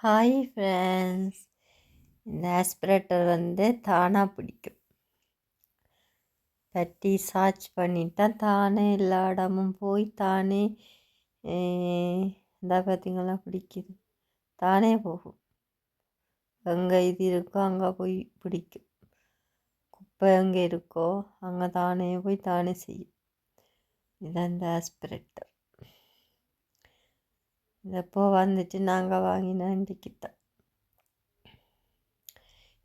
Hi friends. இந்த aspirator தானாக பிடிக்கும். தட்டி சார்ஜ் பண்ணிட்டா தானே எல்லா இடமும் போய் தானே இந்த பார்த்திங்களா பிடிக்குது. தானே போகும். எங்கே இது இருக்கோ அங்கே போய் பிடிக்கும். குப்பை எங்கே இருக்கோ அங்கே தானே போய் தானே செய்யும். இதுதான் இந்த ஆஸ்பிரேட்டர். இதப்போ வந்துட்டு நாங்கள் வாங்கின இன்றைக்கிட்ட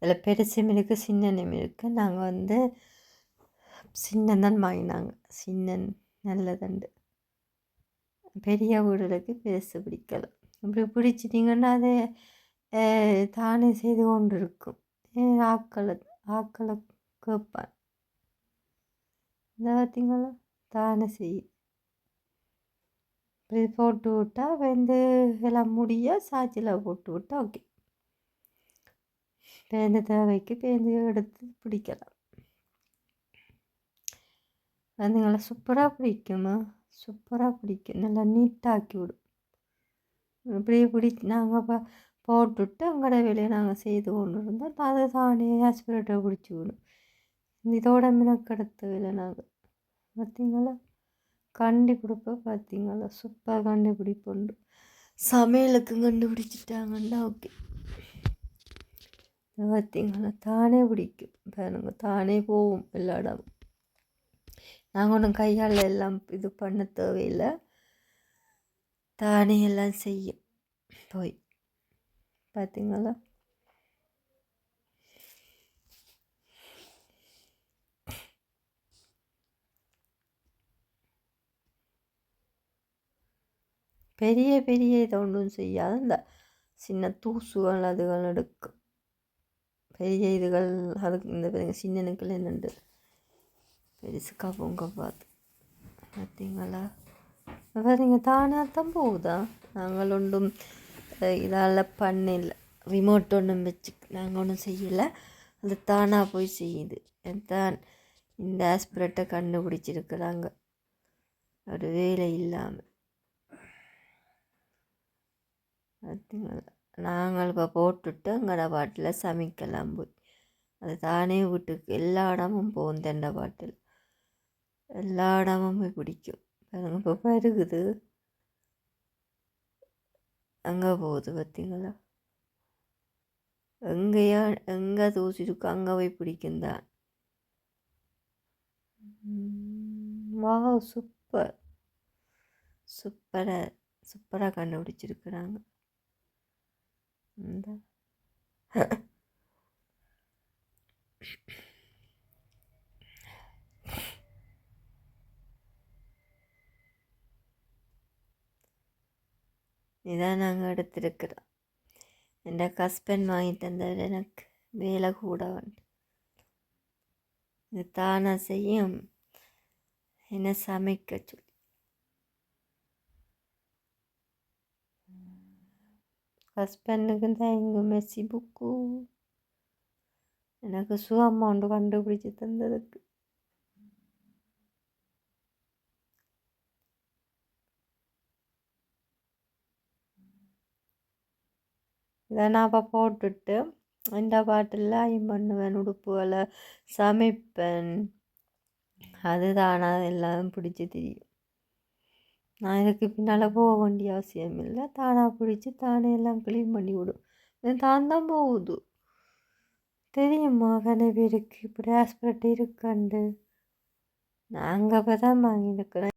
இதில் பெருசும் இருக்குது சின்னனும் இருக்குது. நாங்கள் சின்னன் தான் வாங்கினாங்க. சின்னன் நல்லதண்டு. பெரிய வீடுகளுக்கு பெருசு பிடிக்கலாம். இப்படி பிடிச்சிட்டிங்கன்னா அது தானே செய்து கொண்டு இருக்கும். ஆக்களை கேட்பான். இந்த பார்த்திங்களா தானே செய்யும். இப்படி போட்டு விட்டால் எல்லாம் முடிய சாய்ச்சில் போட்டு விட்டால் ஓகே. பேருந்து தேவைக்கு பேருந்து எடுத்து பிடிக்கலாம். அதுங்களை சூப்பராக பிடிக்குமா? சூப்பராக பிடிக்கும். நல்லா நீட்டாக்கி விடும். இப்படி நாங்கள் போட்டுவிட்டு அங்கட வேலையை நாங்கள் செய்து கொண்டு இருந்தோம். அதை தானே ஆஸ்பிரேட்டரை பிடிச்சி விடும். இதோட மினக்கெடுத்த வேலை நாங்கள் பார்த்திங்களா கண்டுபிடிப்ப பார்த்திங்களா சூப்பராக கண்டுபிடிப்போண்டு. சமையலுக்கு கண்டுபிடிச்சிட்டாங்கன்னா ஓகே. பார்த்திங்களா தானே பிடிக்கும். பாருங்க தானே போகும் எல்லா இடமும். நாங்கள் ஒன்றும் கையால் எல்லாம் இது பண்ண தேவையில்லை. தானே எல்லாம் செய்யும் போய். பார்த்திங்களா பெரிய பெரிய இதை ஒன்றும் செய்யாது. இந்த சின்ன தூசுகள் அதுகள் எடுக்கும். பெரிய இதுகள் அதுக்கு இந்த சின்னனுக்குள்ள என்னண்டு பெருசுக்கா பொங்க பார்த்து பார்த்தீங்களா. பாருங்க தானாக தான் போகுதா. நாங்கள் ஒன்றும் இதால் பண்ணல. ரிமோட் ஒன்றும் வச்சு நாங்கள் ஒன்றும் செய்யலை. அது தானாக போய் செய்யுது. தான் இந்த ஆஸ்பிரேட்டை கண்டுபிடிச்சிருக்கிறாங்க ஒரு வேலை இல்லாமல். பார்த்தீங்களா நாங்கள் இப்போ போட்டுவிட்டு எங்களோட பாட்டில் சமைக்கலாம் போய். அது தானே வீட்டுக்கு எல்லா இடமும் போகும். தெண்டை பாட்டில் எல்லா இடமும் போய் பிடிக்கும். பாருங்க இப்போ பருகுது அங்கே போகுது. பார்த்தீங்களா எங்கேயா எங்கே தூசி இருக்கோ அங்கே போய் பிடிக்கும் தான். வா சூப்பர் சூப்பராக சூப்பராக கண்டுபிடிச்சிருக்கிறாங்க. இந்த இதான் நாங்கள் எடுத்திருக்கிறோம். என் ஹஸ்பண்ட் வாங்கி தந்தவர் எனக்கு வேலை கூட வந்து இது தானாக செய்யும். என்ன சமைக்க சொல்லி ஹஸ்பண்டுக்கு தேங்கு மெஸ்ஸி புக்கு எனக்கு அமௌண்ட் கண்டுபிடிச்சி தந்ததுக்கு. இதை நான் அப்போ போட்டுட்டு இந்த பாட்டில் அயம் பண்ணுவேன். உடுப்புகளை சமைப்பேன். அதுதானா எல்லாம் பிடிச்சி தெரியும். நான் இதுக்கு பின்னால் போக வேண்டிய அவசியம் இல்லை. தானாக பிடிச்சி தானே எல்லாம் க்ளீன் பண்ணி விடும். தான் தான் போகுது. தெரியுமா கன பேருக்கு இப்படி ஆஸ்பிரேட் இருக்காண்டு. நாங்கள் அப்போ தான் வாங்கியிருக்கிறோம்.